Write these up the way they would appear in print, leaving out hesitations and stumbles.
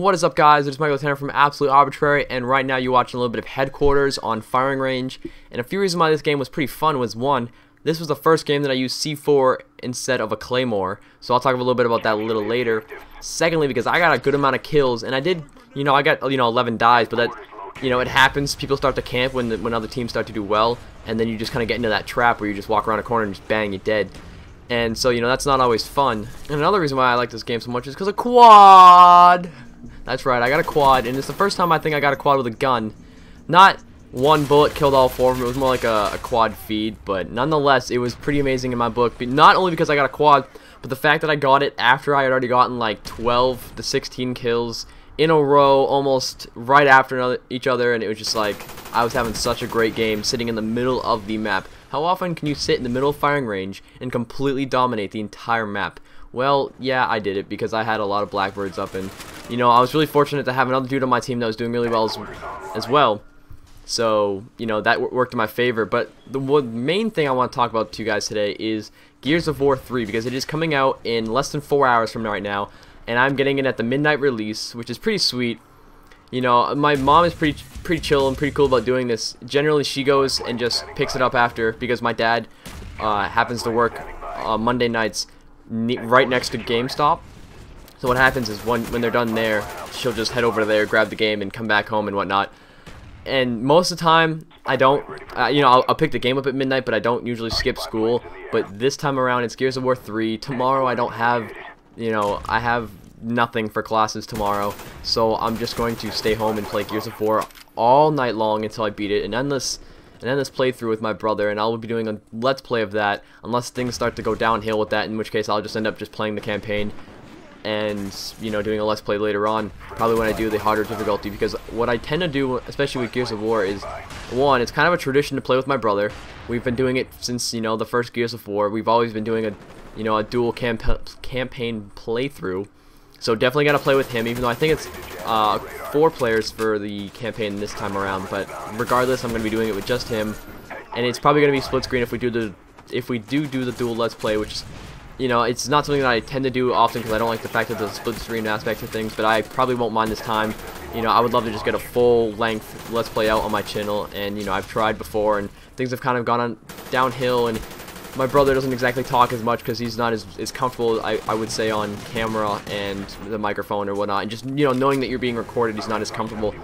What is up, guys? It's Michael Tanner from AbsolutelyArbitrary, and right now you're watching a little bit of Headquarters on Firing Range. And a few reasons why this game was pretty fun was, one, this was the first game that I used C4 instead of a Claymore, so I'll talk a little bit about that a little later. Secondly, because I got a good amount of kills, and I did, I got 11 dies, but that, it happens. People start to camp when other teams start to do well, and then you just kind of get into that trap where you just walk around a corner and just bang, you're dead. And so, that's not always fun. And another reason why I like this game so much is because of quad. That's right, I got a quad, and it's the first time I think I got a quad with a gun. Not one bullet killed all four of them, it was more like a quad feed, but nonetheless, it was pretty amazing in my book. But not only because I got a quad, but the fact that I got it after I had already gotten like 12 to 16 kills in a row, almost right after each other, and it was just like, I was having such a great game sitting in the middle of the map. How often can you sit in the middle of firing range and completely dominate the entire map? Well, yeah, I did it because I had a lot of blackbirds up, and I was really fortunate to have another dude on my team that was doing really well as well. So, that worked in my favor. But the main thing I want to talk about to you guys today is Gears of War 3, because it is coming out in less than 4 hours from right now, and I'm getting it at the midnight release, which is pretty sweet. My mom is pretty chill and pretty cool about doing this. Generally, she goes and just picks it up after, because my dad happens to work Monday nights right next to GameStop. So what happens is when they're done there, she'll just head over there, grab the game, and come back home and whatnot. And most of the time, I don't, I'll pick the game up at midnight, but I don't usually skip school. But this time around, it's Gears of War 3. Tomorrow, I don't have, I have nothing for classes tomorrow, so I'm just going to stay home and play Gears of War all night long until I beat it, and end this playthrough with my brother, and I'll be doing a let's play of that, unless things start to go downhill with that, in which case I'll just end up just playing the campaign and doing a let's play later on, probably when I do the harder difficulty. Because what I tend to do, especially with Gears of War, is, one, it's kind of a tradition to play with my brother. We've been doing it since the first Gears of War. We've always been doing a dual campaign playthrough. So definitely got to play with him, even though I think it's 4 players for the campaign this time around. But regardless, I'm going to be doing it with just him, and it's probably going to be split screen if we do the dual let's play, which is, it's not something that I tend to do often because I don't like the fact of the split screen aspect of things. But I probably won't mind this time. I would love to just get a full length let's play out on my channel, and I've tried before, and things have kind of gone on downhill, and my brother doesn't exactly talk as much because he's not as comfortable, I would say, on camera and the microphone or whatnot. And just, knowing that you're being recorded, he's not as comfortable.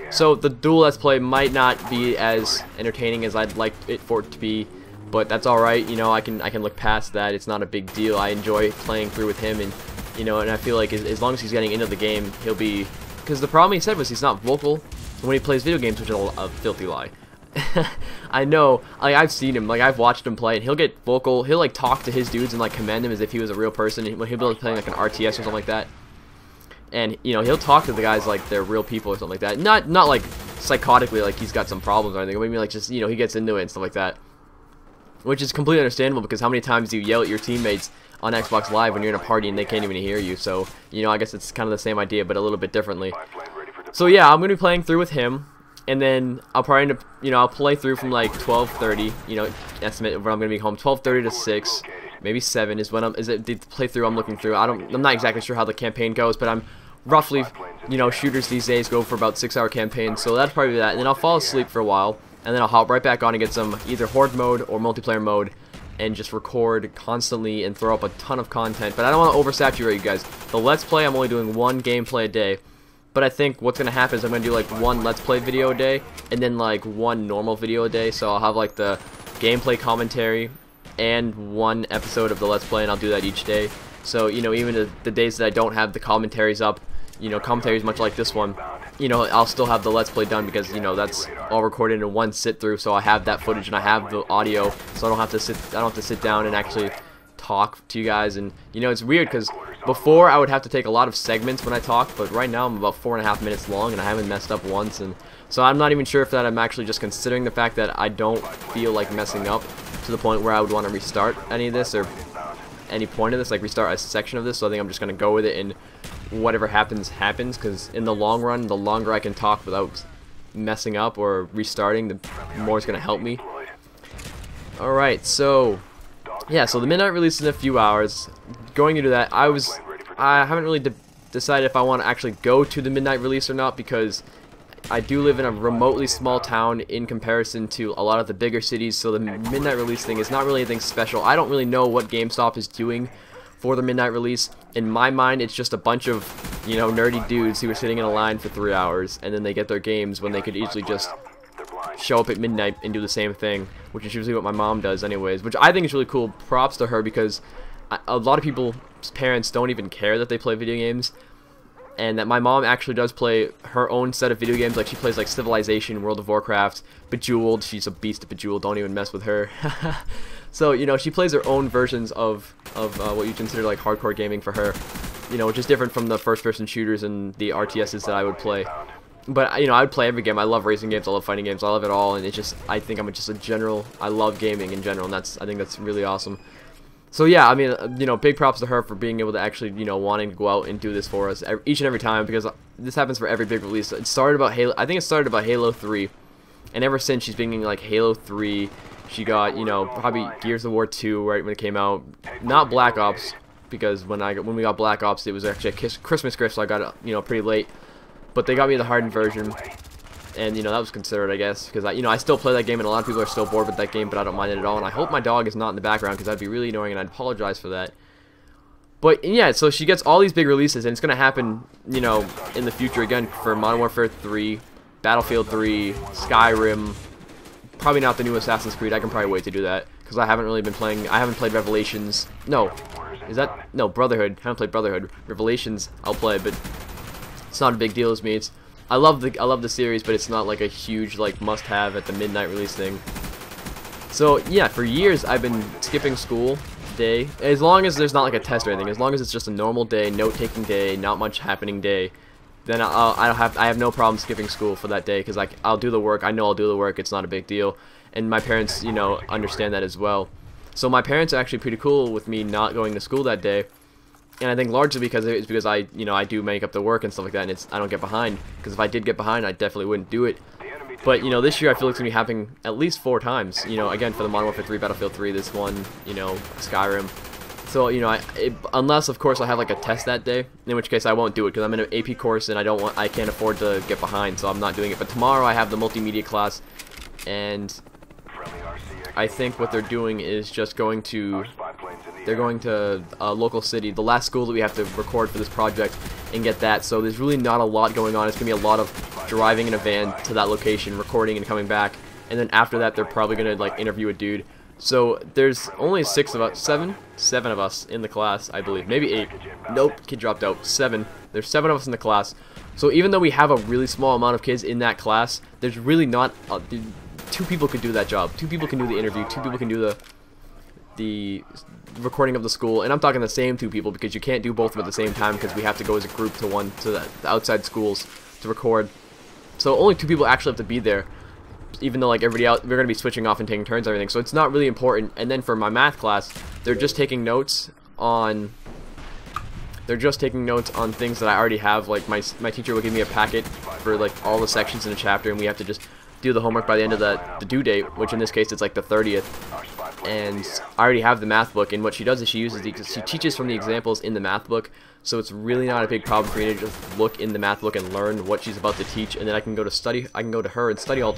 So the dual let's play might not be as entertaining as I'd like it for it to be, but that's alright. I can look past that. It's not a big deal. I enjoy playing through with him, and, and I feel like as long as he's getting into the game, he'll be... Because the problem he said was he's not vocal when he plays video games, which is a filthy lie. I know, I've seen him, I've watched him play, and he'll get vocal, he'll talk to his dudes and command them as if he was a real person. He'll be playing an RTS or something like that, and he'll talk to the guys like they're real people or something like that. Not psychotically, like he's got some problems or anything, maybe just he gets into it and stuff like that, which is completely understandable, because how many times do you yell at your teammates on Xbox Live when you're in a party and they can't even hear you? So I guess it's kind of the same idea, but a little bit differently. So yeah, I'm gonna be playing through with him. And then I'll probably end up, I'll play through from like 12:30, estimate when I'm gonna be home. 12:30 to 6, maybe 7 is when the playthrough I'm looking through. I'm not exactly sure how the campaign goes, but I'm roughly, shooters these days go for about 6-hour campaigns, so that's probably that. And then I'll fall asleep for a while, and then I'll hop right back on and get some either horde mode or multiplayer mode, and just record constantly and throw up a ton of content. But I don't want to oversaturate you guys. The let's play, I'm only doing 1 gameplay a day. But I think what's going to happen is I'm going to do 1 let's play video a day, and then 1 normal video a day. So I'll have the gameplay commentary and 1 episode of the let's play, and I'll do that each day. So even the days that I don't have the commentaries up, commentaries much like this one, I'll still have the let's play done, because that's all recorded in 1 sit through. So I have that footage and I have the audio, so I don't have to sit down and actually talk to you guys. And it's weird because before I would have to take a lot of segments when I talk, but right now I'm about 4.5 minutes long and I haven't messed up once. And so I'm not even sure if that I'm actually just considering the fact that I don't feel like messing up to the point where I would want to restart any of this, or any point of this, restart a section of this. So I think I'm just going to go with it, and whatever happens, happens, because in the long run, the longer I can talk without messing up or restarting, the more it's going to help me. Alright, so yeah, so the midnight release in a few hours. Going into that, I haven't really decide if I want to actually go to the midnight release or not, because I do live in a remotely small town in comparison to a lot of the bigger cities, so the midnight release thing is not really anything special. I don't really know what GameStop is doing for the midnight release. In my mind, it's just a bunch of, you know, nerdy dudes who are sitting in a line for 3 hours, and then they get their games when they could easily just show up at midnight and do the same thing, which is usually what my mom does anyways, which I think is really cool. Props to her, because a lot of people's parents don't even care that they play video games, and that my mom actually does play her own set of video games. Like, she plays like Civilization, World of Warcraft, Bejeweled. She's a beast at Bejeweled, don't even mess with her. So, you know, she plays her own versions of what you consider like hardcore gaming for her, you know, which is different from the first-person shooters and the RTSs that I would play. But, you know, I would play every game. I love racing games, I love fighting games, I love it all, and it's just, I think I'm just a general, I love gaming in general, and I think that's really awesome. So yeah, I mean, you know, big props to her for being able to actually, you know, wanting to go out and do this for us each and every time, because this happens for every big release. It started about Halo, I think it started about Halo 3, and ever since she's been getting like Halo 3, she got, you know, probably Gears of War 2 right when it came out, not Black Ops, because when we got Black Ops, it was actually a Christmas gift, so I got it, you know, pretty late, but they got me the hardened version. And, you know, that was considered, I guess, because, I still play that game, and a lot of people are still bored with that game, but I don't mind it at all. And I hope my dog is not in the background, because that'd be really annoying, and I'd apologize for that. But, yeah, so she gets all these big releases, and it's going to happen, you know, in the future again for Modern Warfare 3, Battlefield 3, Skyrim, probably not the new Assassin's Creed. I can probably wait to do that, because I haven't really been playing, I haven't played Revelations. No, no, Brotherhood. I haven't played Brotherhood. Revelations, I'll play, but it's not a big deal as me. I love the series, but it's not like a huge like must-have at the midnight release thing. So yeah, for years I've been skipping school day, as long as there's not like a test or anything. As long as it's just a normal day, note-taking day, not much happening day, then I have no problem skipping school for that day, because I'll do the work. I know I'll do the work. It's not a big deal, and my parents, you know, understand that as well. So my parents are actually pretty cool with me not going to school that day. And I think largely because it's because I do make up the work and stuff like that, and I don't get behind. Because if I did get behind, I definitely wouldn't do it. But, you know, this year I feel like it's going to be happening at least 4 times. You know, again, for the Modern Warfare 3, Battlefield 3, this one, you know, Skyrim. So, you know, unless, of course, I have like a test that day, in which case I won't do it, because I'm in an AP course and I can't afford to get behind, so I'm not doing it. But tomorrow I have the multimedia class, and I think what they're doing is just going to a local city, the last school that we have to record for this project, and get that. So there's really not a lot going on. It's going to be a lot of driving in a van to that location, recording and coming back, and then after that they're probably going to like interview a dude. So there's only 7 of us in the class, I believe. Maybe 8. Nope, kid dropped out. 7. There's 7 of us in the class. So even though we have a really small amount of kids in that class, there's really not 2 people could do that job. 2 people can do the interview. 2 people can do the recording of the school, and I'm talking the same 2 people, because you can't do both of them at the same time, because we have to go as a group to the outside schools to record. So only 2 people actually have to be there, even though like everybody else, we're going to be switching off and taking turns and everything, so it's not really important. And then for my math class, they're just taking notes on things that I already have. Like my teacher will give me a packet for like all the sections in a chapter, and we have to just do the homework by the end of the due date, which in this case it's like the 30th. And I already have the math book, and what she does is she teaches from the examples in the math book, so it's really not a big problem for me to just look in the math book and learn what she's about to teach, and then I can go to her and study all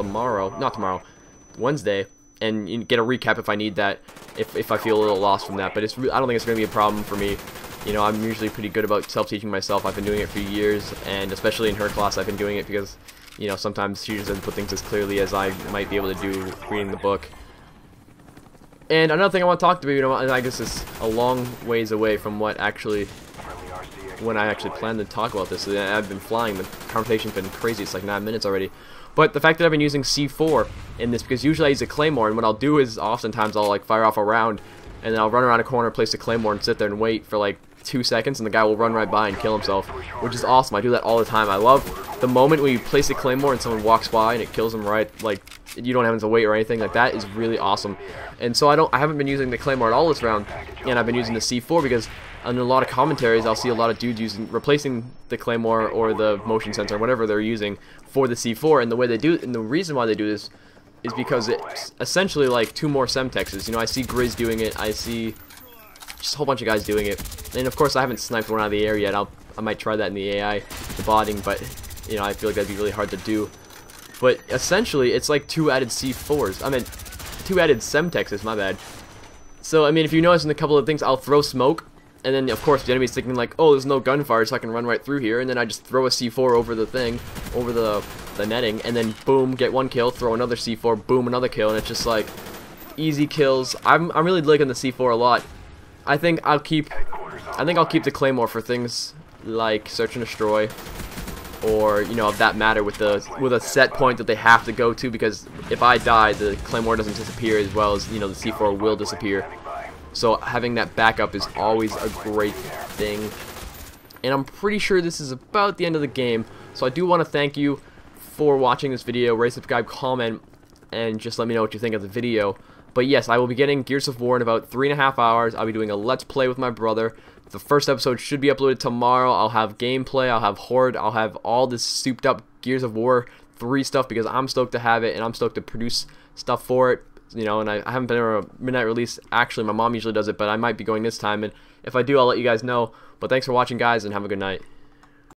Wednesday, and get a recap if I need that, if I feel a little lost from that. But I don't think it's going to be a problem for me. You know, I'm usually pretty good about self-teaching myself. I've been doing it for years, and especially in her class I've been doing it because, you know, sometimes she just doesn't put things as clearly as I might be able to do reading the book. And another thing I want to talk to you about, and I guess it's a long ways away from when I actually planned to talk about this. I've been flying, the conversation's been crazy, it's like 9 minutes already. But the fact that I've been using C4 in this, because usually I use a Claymore, and what I'll do is oftentimes I'll like fire off a round, and then I'll run around a corner, place a Claymore, and sit there and wait for like 2 seconds, and the guy will run right by and kill himself, which is awesome. I do that all the time. I love the moment when you place a Claymore and someone walks by and it kills them right, like, you don't have to wait or anything. Like, that is really awesome. And so I haven't been using the Claymore at all this round, and I've been using the C4 because in a lot of commentaries I'll see a lot of dudes replacing the Claymore or the motion sensor or whatever they're using for the C4, and the reason why they do this is because it's essentially like 2 more Semtexes. You know, I see Grizz doing it, I see just a whole bunch of guys doing it, and of course I haven't sniped one out of the air yet. I'll I might try that in the AI, the botting, but you know, I feel like that'd be really hard to do. But essentially, it's like 2 added C4s. I mean, 2 added Semtexes, my bad. So, I mean, if you notice in a couple of things, I'll throw smoke, and then, of course, the enemy's thinking like, oh, there's no gunfire, so I can run right through here, and then I just throw a C4 over the thing, over the netting, and then, boom, get 1 kill, throw another C4, boom, another kill, and it's just like, easy kills. I'm really liking the C4 a lot. I think I'll keep the Claymore for things like Search and Destroy, or, you know, of that matter, with a set point that they have to go to, because if I die, the Claymore doesn't disappear, as well as, you know, the C4 will disappear. So having that backup is always a great thing. And I'm pretty sure this is about the end of the game, so I do want to thank you for watching this video. Rate, subscribe, comment, and just let me know what you think of the video. But yes, I will be getting Gears of War in about 3.5 hours. I'll be doing a Let's Play with my brother. The first episode should be uploaded tomorrow. I'll have gameplay, I'll have Horde, I'll have all this souped up Gears of War 3 stuff, because I'm stoked to have it, and I'm stoked to produce stuff for it. You know, and I haven't been to a midnight release. Actually, my mom usually does it, but I might be going this time, and if I do, I'll let you guys know. But thanks for watching, guys, and have a good night.